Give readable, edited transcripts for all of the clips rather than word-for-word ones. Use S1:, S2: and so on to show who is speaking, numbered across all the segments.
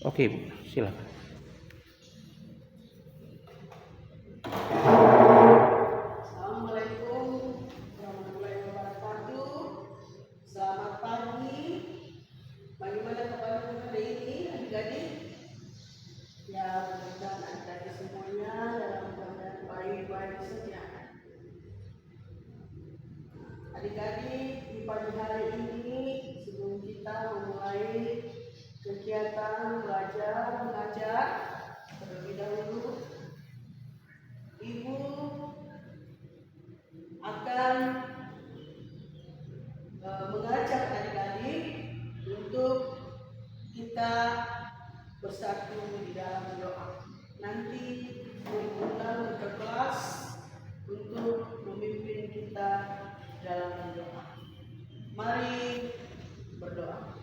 S1: Oke, Bu, silakan.
S2: Assalamualaikum warahmatullahi wabarakatuh. Selamat pagi. Bagaimana kabarnya hari ini, adik-adik? Ya, mudah-mudahan adik-adik semuanya dalam keadaan baik-baik saja. Adik-adik, di pagi hari ini sebelum kita memulai kegiatan belajar mengajar, terlebih dahulu Ibu akan mengajak adik-adik untuk kita bersatu di dalam doa. Nanti mengundang ke kelas untuk memimpin kita dalam doa. Mari berdoa.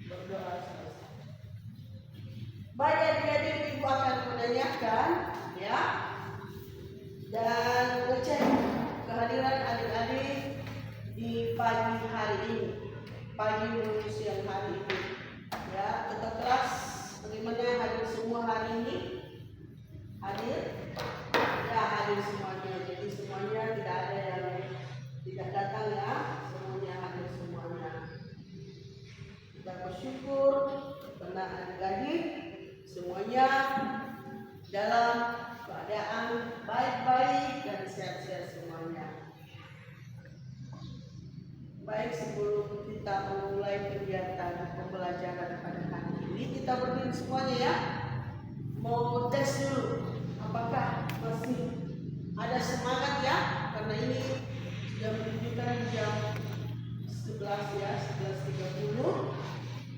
S2: Berdoa selesai. Baik adik-adik, Ibu akan menanyakan ya dan ngecek kehadiran adik-adik di pagi hari ini, pagi menuju siang hari ini. Ya, ketua kelas bagaimana, hadir semua hari ini? Hadir? Ya, hadir semuanya. Jadi semuanya tidak ada yang tidak datang ya, semuanya hadir semuanya. Kita bersyukur karena adik-adik semuanya dalam keadaan baik-baik dan sehat-sehat semuanya. Baik, sebelum kita memulai kegiatan pembelajaran pada hari ini, kita berdiri semuanya ya. Mau tes dulu, apakah masih ada semangat ya? Karena ini sudah menunjukkan jam 11 ya, 11.30.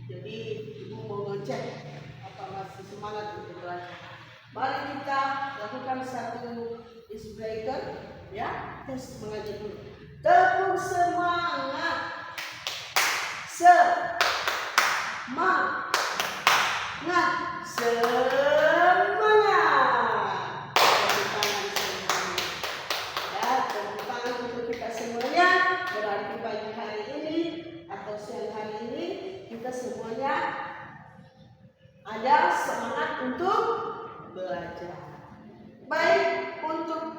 S2: Jadi Ibu mau ngecek apa masih semangat untuk belajar. Mari kita lakukan satu icebreaker ya, tes semangatnya dulu. Tepuk semangat. Semangat. Semangat. Tepuk tangan semuanya. Ya, tepuk tangan untuk kita semuanya. Berarti pagi hari ini atau siang hari ini kita semuanya ada semangat untuk belajar. Baik, untuk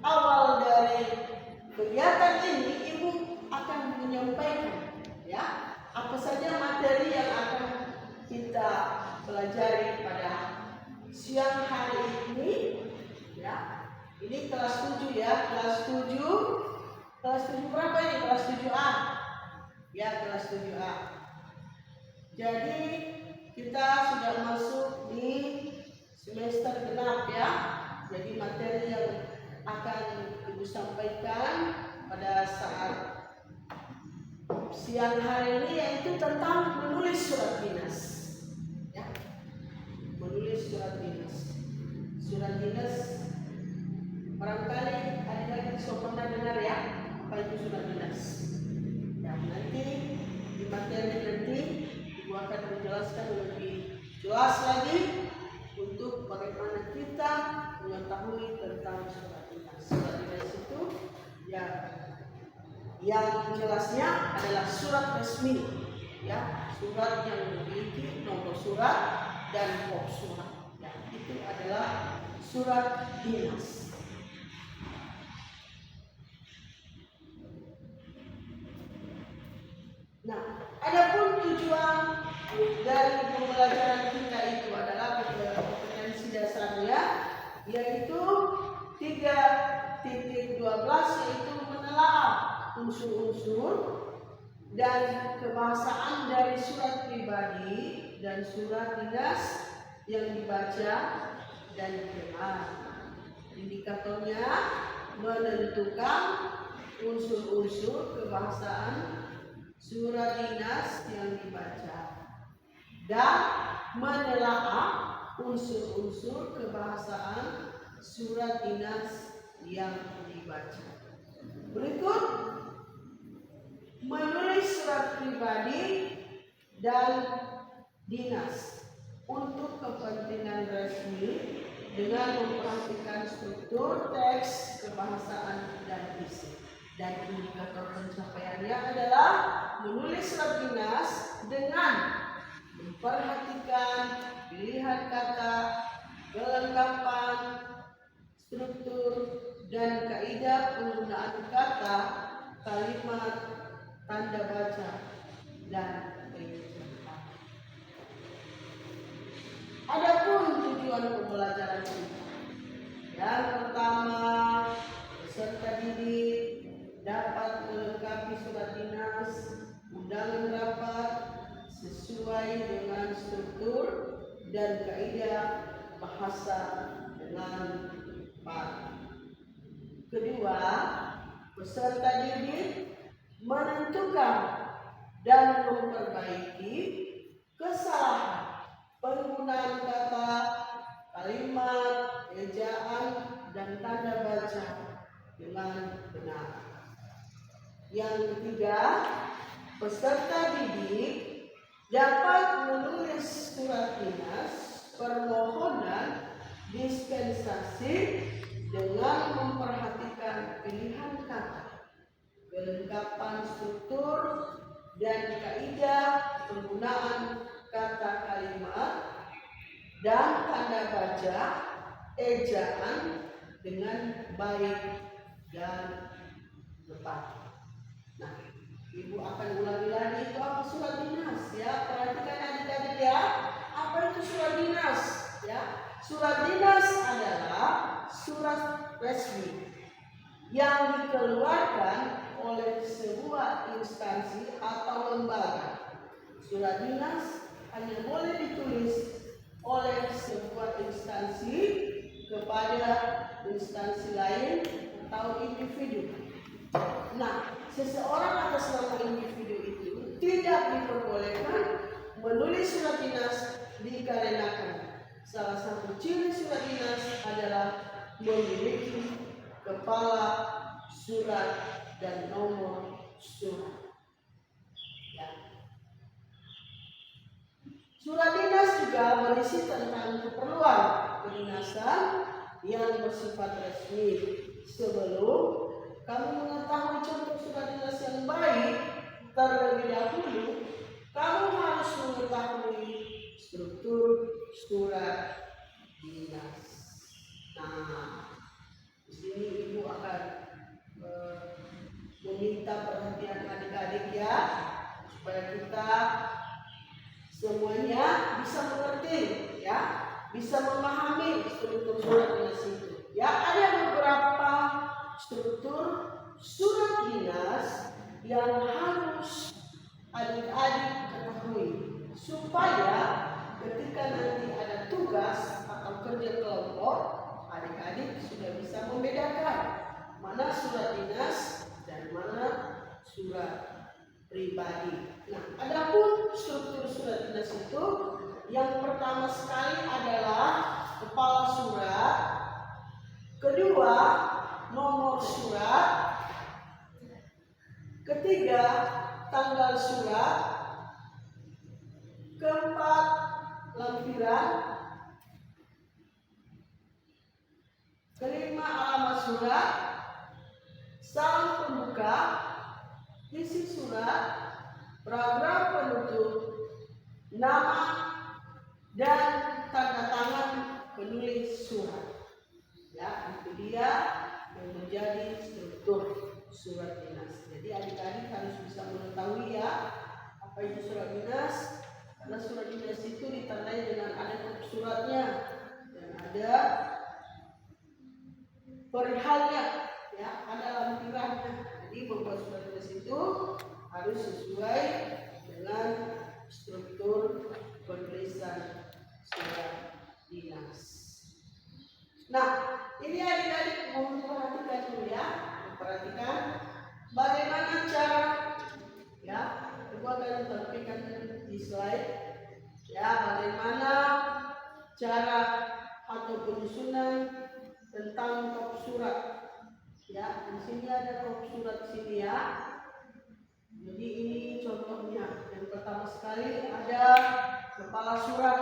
S2: awal dari kegiatan ini Ibu akan menyampaikan ya apa saja materi yang akan kita pelajari pada siang hari ini ya. Ini kelas 7 ya, kelas 7 berapa ini? Kelas 7A ya, kelas 7A. Jadi kita sudah masuk di semester genap ya. Jadi materi yang akan Ibu sampaikan pada saat siang hari ini yaitu tentang menulis surat dinas ya. Menulis surat dinas. Surat dinas barangkali adik-adik sudah pernah dengar ya apa itu surat dinas ya. Nanti di materi nanti Ibu akan menjelaskan lebih jelas lagi untuk bagaimana kita mengetahui tentang surat dinas. Surat dinas itu ya yang jelasnya adalah surat resmi ya, surat yang memiliki nomor surat dan kop surat ya, itu adalah surat dinas. Nah, adapun tujuan dari pembelajaran kita itu adalah kompetensi dasarnya yaitu 3.12 yaitu menelaah unsur-unsur dan kebahasaan dari surat pribadi dan surat dinas yang dibaca dan dikenal. Indikatornya menentukan unsur-unsur kebahasaan surat dinas yang dibaca dan menelaah unsur-unsur kebahasaan surat dinas yang dibaca. Berikut menulis surat pribadi dan dinas untuk kepentingan resmi dengan memperhatikan struktur teks, kebahasaan, dan isi. Dan indikator pencapaiannya adalah menulis surat dinas dengan memperhatikan pilihan kata, kelengkapan, struktur, dan kaidah penggunaan kata, kalimat, tanda baca, dan ejaan. Adapun tujuan pembelajaran kita, yang pertama, peserta didik dapat melengkapi surat dinas, undangan rapat sesuai dengan struktur dan kaidah bahasa dengan baik. Kedua, peserta didik menentukan dan memperbaiki kesalahan penggunaan kata, kalimat, ejaan, dan tanda baca dengan benar. Yang ketiga, peserta didik dapat menulis surat dinas permohonan dispensasi dengan memperhatikan pilihan kata, kelengkapan struktur, dan kaidah penggunaan kata kalimat dan tanda baca ejaan dengan baik dan tepat. Nah, Ibu akan ulangi lagi itu apa surat dinas ya. Perhatikan adik-adik ya. Apa itu surat dinas? Ya, surat dinas adalah surat resmi yang dikeluarkan oleh sebuah instansi atau lembaga. Surat dinas hanya boleh ditulis oleh sebuah instansi kepada instansi lain atau individu. Nah, seseorang atas nama individu itu tidak diperbolehkan menulis surat dinas dikarenakan salah satu ciri surat dinas adalah memiliki kepala surat dan nomor surat. Ya. Surat dinas juga berisi tentang keperluan kedinasan yang bersifat resmi. Sebelum kamu mengetahui contoh surat dinas yang baik, terlebih dahulu kamu harus mengetahui struktur surat dinas. Nah, di sini Ibu akan meminta perhatian adik-adik ya, supaya kita semuanya bisa mengerti ya, bisa memahami struktur surat dinas itu. Ya, ada beberapa struktur surat dinas yang harus adik-adik ketahui supaya ketika nanti ada tugas atau kerja kelompok, adik-adik sudah bisa membedakan mana surat dinas dan mana surat pribadi. Nah, adapun struktur surat dinas itu yang pertama sekali adalah kepala surat, kedua nomor surat, ketiga tanggal surat, keempat lampiran, kelima alamat surat, salam pembuka, isi surat, paragraf penutup, nama, dan tanda tangan penulis surat. Ya, itu dia yang menjadi struktur surat dinas. Jadi adik-adik harus bisa mengetahui ya apa itu surat dinas, karena surat dinas itu ditandai dengan ada kop suratnya dan ada perihalnya, ya, ada lampirannya. Jadi membuat surat dinas itu harus sesuai dengan struktur penulisan surat dinas. Nah, ini adik-adik mohon perhatikan dulu ya, perhatikan bagaimana cara ya, Ibu akan tampilkan di slide ya, bagaimana cara atau penyusunan tentang kop surat. Ya, di sini ada kop surat sini ya. Jadi ini contohnya. Yang pertama sekali ada kepala surat.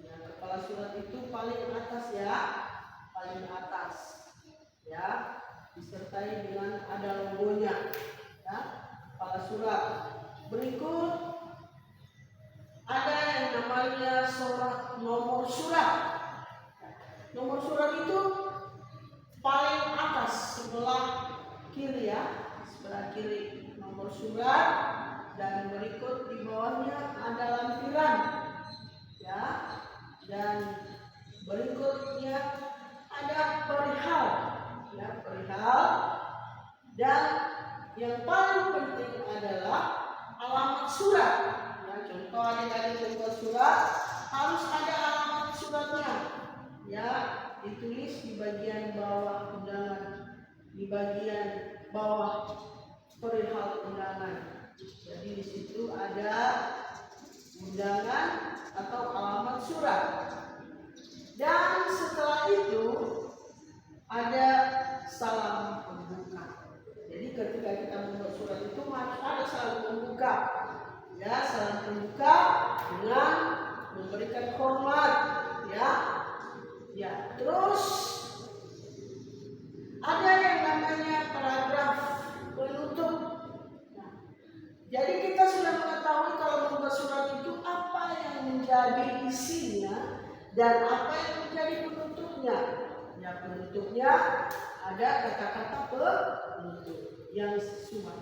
S2: Ya, kepala kepala surat itu paling atas ya, paling atas ya, disertai dengan ada logonya ya, kepala surat. Berikut ada yang namanya nomor surat. Nomor surat itu paling atas sebelah kiri ya, sebelah kiri nomor surat, dan berikut di bawahnya ada lampiran ya, dan berikutnya ada perihal ya, perihal, dan yang paling penting adalah alamat surat ya. Contoh adik-adik membuat surat harus ada alamat suratnya ya, ditulis di bagian bawah undangan, di bagian bawah perihal undangan. Jadi di situ ada undangan atau alamat surat. Dan setelah itu ada salam pembuka. Jadi ketika kita membuat surat itu harus ada salam pembuka. Ya, salam pembuka dengan memberikan hormat ya. Ya, terus ada yang namanya paragraf penutup. Jadi kita sudah mengetahui kalau membuat surat itu apa yang menjadi isinya dan apa yang menjadi penutupnya. Ya, penutupnya ada kata-kata penutup yang sesuai.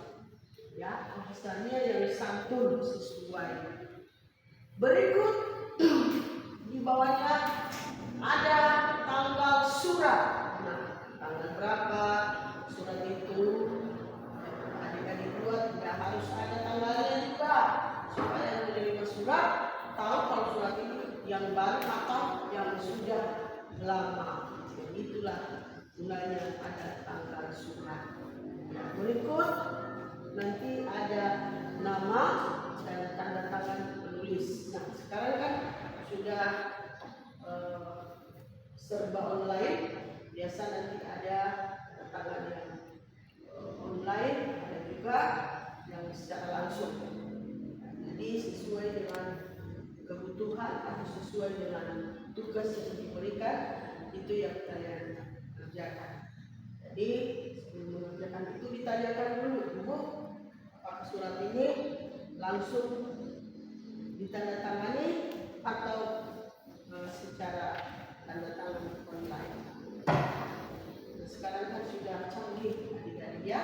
S2: Ya, bahasanya yang santun sesuai. Berikut di bawahnya ada tanggal surat. Nah, tanggal berapa surat itu adik-adik buat, ya harus ada tanggalnya juga supaya yang menerima surat tahu kalau surat ini yang baru atau yang sudah lama. Itulah gunanya ada tanggal surat. Nah, berikut nanti ada nama dan tanda tangan penulis. Nah, sekarang kan sudah serba online, biasa nanti ada tangan yang online, ada juga yang secara langsung. Jadi sesuai dengan kebutuhan atau sesuai dengan tugas yang diberikan, itu yang kalian kerjakan. Jadi sebelum mengerjakan itu ditanyakan dulu, Bu, apakah surat ini langsung ditandatangani atau secara tanda tangan online. Nah, sekarang kan sudah canggih adik-adik ya,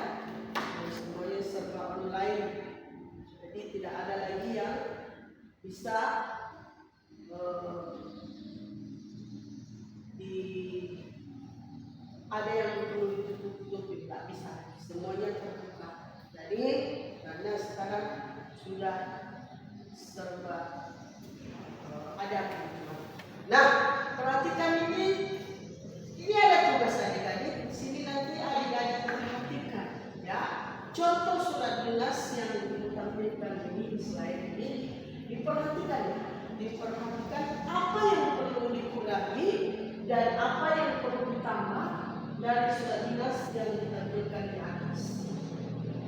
S2: semuanya serba online, jadi tidak ada lagi yang bisa ada yang perlu ditutup, tidak bisa, semuanya terbuka. Jadi karena sekarang sudah serba ada. Nah, perhatikan ini ada tugas adik-adik. Sini nanti adik-adik perhatikan ya. Contoh surat dinas yang ditampilkan ini, slide ini, diperhatikan ya. Diperhatikan apa yang perlu dikurangi dan apa yang perlu ditambah dari surat dinas yang ditampilkan di atas.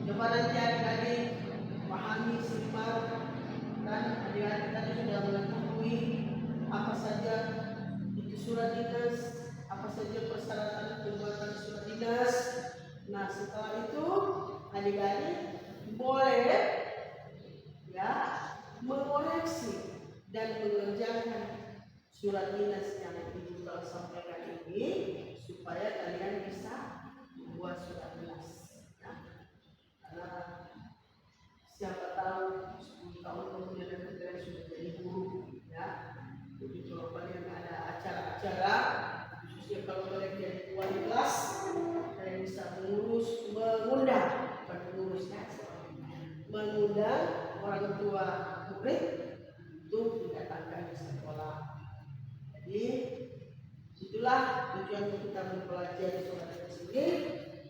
S2: Coba nanti adik-adik pahami, simak, dan adik-adik tadi sudah mengetahui apa saja itu surat dinas, apa saja persyaratan pembuatan surat dinas. Nah, setelah itu adik-adik boleh ya mengoreksi dan mengerjakan surat dinas yang Ibu telah sampaikan ini supaya kalian bisa membuat surat dinas. Ya. Karena siapa tahu 10 tahun kemudian kalian sudah jadi guru ya. Jadi kalau kalian ada acara-acara, khususnya kalau kalian jadi wali kelas, kalian bisa mengundang orang tua murid untuk didatangkan ke sekolah. Jadi itulah tujuan kita mempelajari surat ini,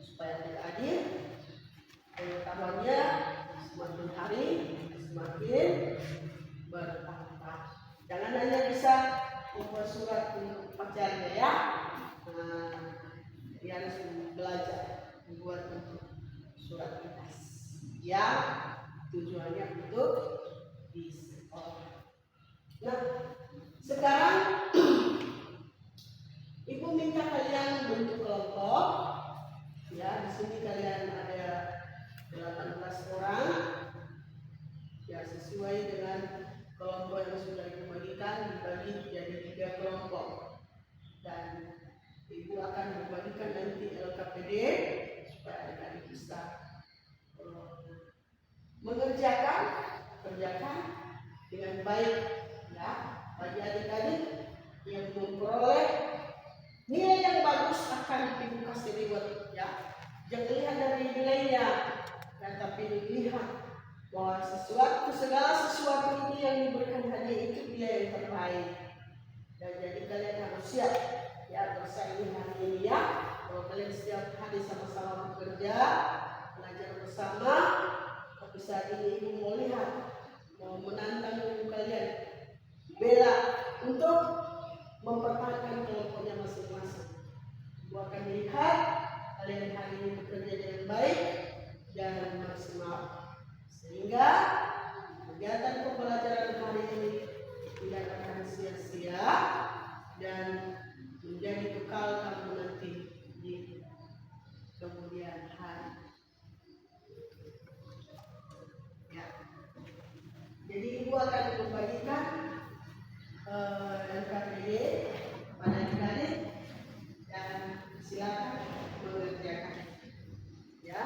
S2: supaya adik-adik pengetahuannya semakin hari semakin bertambah. Jangan hanya bisa membuat surat untuk pacarnya ya, dia harus belajar membuat untuk surat dinas yang tujuannya untuk di sekolah. Nah, Sekarang Ibu minta kalian bentuk kelompok. Ya, di sini kalian ada 18 orang. Ya, sesuai dengan kelompok yang sudah Ibu bagikan, dibagi jadi 3 kelompok. Dan Ibu akan membagikan nanti LKPD supaya adik-adik bisa kerjakan dengan baik, ya. Bagi adik-adik yang memperoleh nilai yang bagus akan Ibu kasih reward, ya. Jangan lihat dari nilainya, ya, tapi dilihat bahwa segala sesuatu ini yang diberikan hadiah itu dia yang terbaik. Dan jadi kalian harus siap, ya, bersaing hari ini, ya. Kalau kalian setiap hari sama-sama bekerja, belajar bersama, tapi saat ini Ibu mau lihat, mau menantang Ibu kalian bela untuk mempertahankan kelompoknya masing-masing. Ibu akan lihat kalian hari ini bekerja dengan baik dan maksimal, sehingga kegiatan pembelajaran hari ini tidak akan sia-sia dan menjadi bekal kamu nanti di kemudian hari. Ya. Jadi Ibu akan membagikan LKPD pada adik-adik dan silakan mengerjakan, ya,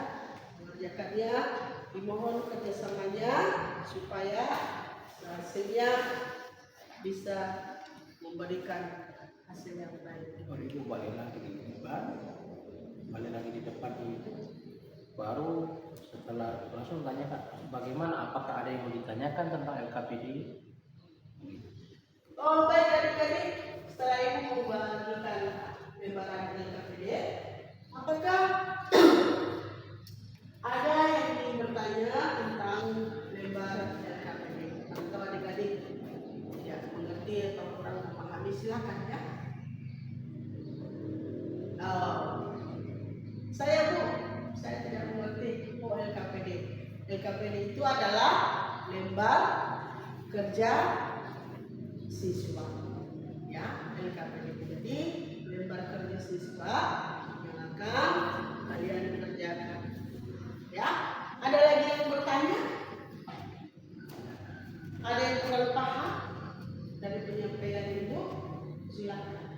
S2: mengerjakannya. Dimohon kerjasamanya supaya hasilnya bisa memberikan hasil yang baik.
S1: Kalau Ibu balik lagi di depan itu, baru setelah langsung tanyakan bagaimana, apakah ada yang mau ditanyakan tentang LKPD?
S2: Oh, baik adik-adik, setelah Ibu membagikan lembaran LKPD, apakah ada yang ingin bertanya tentang lembar LKPD? Atau adik-adik tidak mengerti atau kurang memahami, silakan, ya. Saya tidak mengerti LKPD. LKPD itu adalah lembar kerja siswa, ya, LKPD. Jadi lembar kerja siswa yang akan kalian kerjakan, ya. Ada lagi yang bertanya? Ada yang kurang paham dari penyampaian Ibu? Silakan.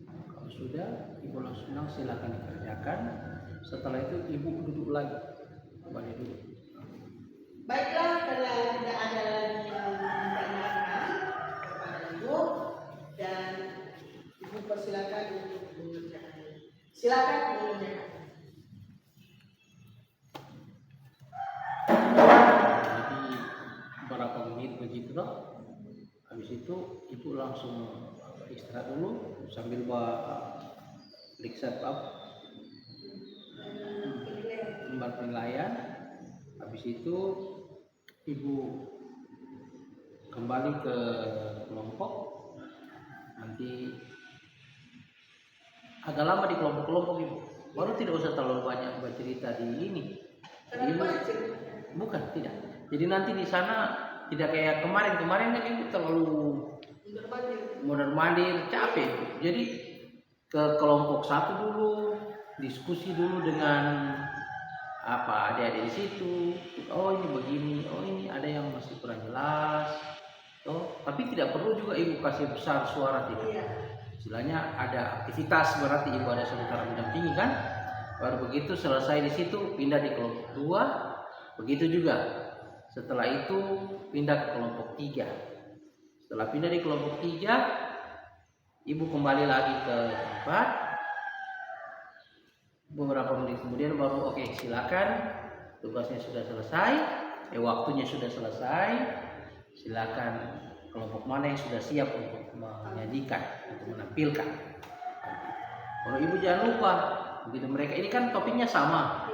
S1: Kalau sudah, Ibu langsung silakan dikerjakan. Setelah itu Ibu duduk lagi, kembali duduk.
S2: Baiklah, karena tidak ada lagi yang ditanyakan kepada Ibu, dan Ibu persilakan untuk mengerjakannya. Silakan mengerjakan.
S1: Jadi berapa menit begitu loh. Habis itu Ibu langsung istirahat dulu sambil periksa lembar penilaian. Habis itu Ibu kembali ke kelompok. Nanti agak lama di kelompok-kelompok Ibu. Baru tidak usah terlalu banyak bercerita di ini. Ibu, bukan, tidak. Jadi nanti di sana tidak kayak kemarin kan Ibu terlalu mondar-mandir, capek. Jadi ke kelompok satu dulu, diskusi dulu dengan adik-adik di situ. Oh ini begini, oh ini ada yang masih kurang jelas. Oh, tapi tidak perlu juga Ibu kasih besar suara, tidak. Istilahnya ada aktivitas, berarti Ibu ada sementara mendampingi kan. Baru begitu selesai di situ pindah di kelompok 2. Begitu juga. Setelah itu pindah ke kelompok 3. Setelah pindah di kelompok 3, Ibu kembali lagi ke tempat. Beberapa menit kemudian baru oke, silakan, tugasnya sudah selesai, waktunya sudah selesai, silakan kelompok mana yang sudah siap untuk menyajikan, untuk menampilkan. Kalau Ibu jangan lupa, begitu mereka ini kan topiknya sama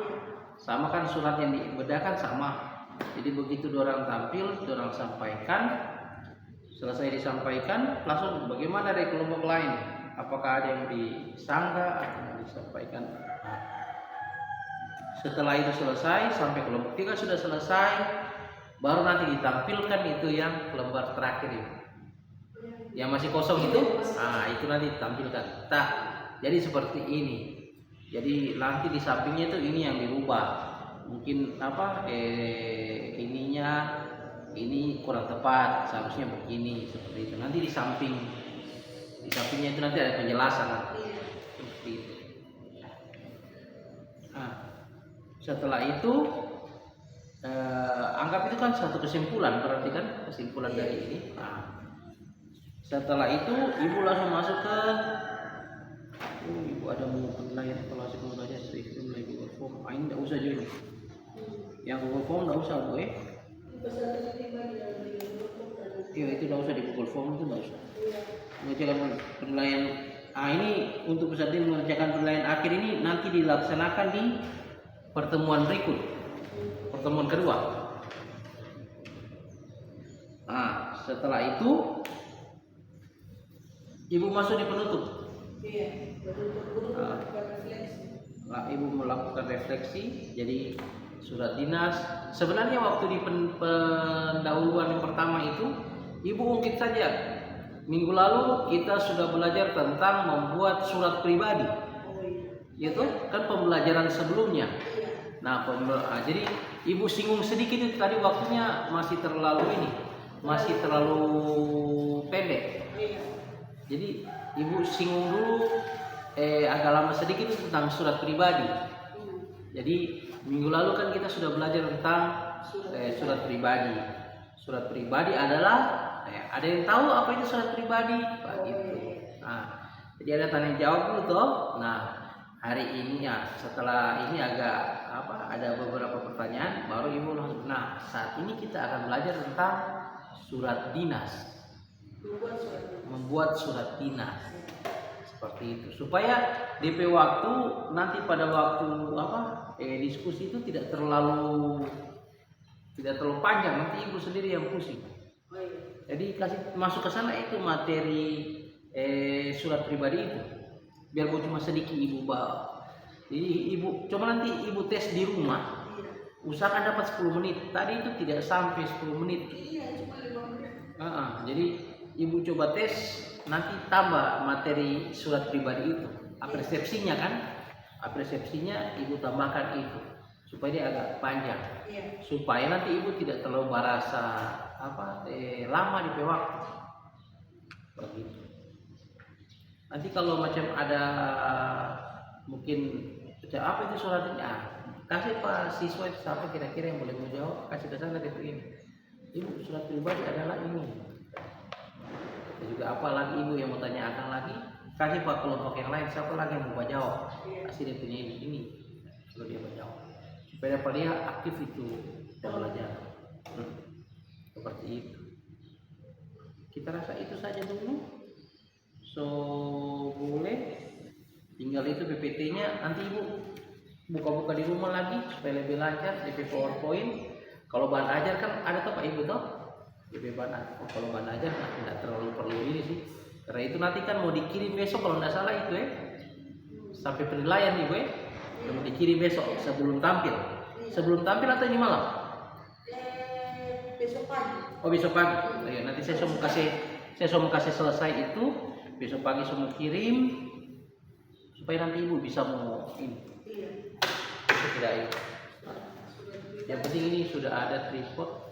S1: kan, surat yang dibedakan sama. Jadi begitu orang tampil, orang sampaikan, selesai disampaikan, langsung bagaimana dari kelompok lain? Apakah ada yang disangka, ada yang disampaikan? Setelah itu selesai, sampai kelompok 3 sudah selesai, baru nanti ditampilkan itu yang lembar terakhir itu. Yang masih kosong itu, itu nanti ditampilkan. Nah, jadi seperti ini. Jadi nanti di sampingnya itu ini yang dirubah. Mungkin apa? Ininya ini kurang tepat, seharusnya begini, seperti itu. Nanti di sampingnya itu nanti ada penjelasan. Seperti itu. Nah, setelah itu anggap itu kan satu kesimpulan, berarti kan kesimpulan dari ini. Nah, setelah itu ibu langsung masuk ke ibu ada mau penilaian evaluasi pembelajaran studi mulai Google Form. Ini tidak usah juga. Yang Google Form tidak usah, Bu. Iya, itu tidak usah di Google Form, itu tidak usah. Mengerjakan penilaian. Ini untuk peserta mengerjakan penilaian akhir ini nanti dilaksanakan di pertemuan berikut, pertemuan kedua. Nah, setelah itu ibu masuk di penutup.
S2: Iya,
S1: Ibu melakukan refleksi. Jadi surat dinas. Sebenarnya waktu di pendahuluan yang pertama itu, ibu ungkit saja. Minggu lalu kita sudah belajar tentang membuat surat pribadi. Itu kan pembelajaran sebelumnya. Nah, jadi ibu singgung sedikit itu tadi, waktunya masih terlalu pendek. Jadi ibu singgung dulu agak lama sedikit itu tentang surat pribadi. Jadi minggu lalu kan kita sudah belajar tentang surat pribadi. Surat pribadi adalah ada yang tahu apa itu surat pribadi? Gitu. Nah, jadi ada tanya jawab dulu toh. Nah, hari ini ya setelah ini ada beberapa pertanyaan baru ibu langsung. Nah, saat ini kita akan belajar tentang surat dinas. Membuat surat dinas. Seperti itu. Supaya DP waktu nanti pada waktu diskusi itu tidak terlalu panjang, nanti ibu sendiri yang pusing. Jadi kasih masuk ke sana itu materi surat pribadi itu. Biar cuma sedikit ibu bawa. Jadi ibu coba nanti ibu tes di rumah. Usahakan dapat 10 menit. Tadi itu tidak sampai 10 menit. Jadi ibu coba tes, nanti tambah materi surat pribadi itu. Persepsinya kan? Persepsinya ibu tambahkan itu supaya dia agak panjang. Supaya nanti ibu tidak terlalu merasa lama di waktu. Begitu. Nanti kalau macam ada mungkin apa itu suratnya, kasih Pak siswa siapa kira-kira yang boleh menjawab, kasih ke sana DP ini. Ibu surat pribadi adalah ini. Ada juga apa lagi ibu yang mau tanya akan lagi, kasih Pak kelompok yang lain siapa lagi yang mau jawab, kasih dia punya ini kalau dia mau jawab supaya dia aktif itu pembelajaran. Seperti itu. Kita rasa itu saja dulu. So boleh tinggal itu PPT-nya, nanti ibu buka-buka di rumah lagi supaya lebih lancar DP PowerPoint. Kalau bahan ajar kan ada toh Pak Ibu toh, DP bahan ajar. Kalau bahan ajar tidak terlalu perlu ini sih, karena itu nanti kan mau dikirim besok kalau tidak salah itu sampai penilaian ibu mau dikirim besok sebelum tampil atau ini malam?
S2: Besok pagi.
S1: Oh besok pagi. Nanti saya mau kasih selesai itu besok pagi semua kirim supaya nanti ibu bisa mau ini. Tidak ini. Yang penting ini sudah ada tripod.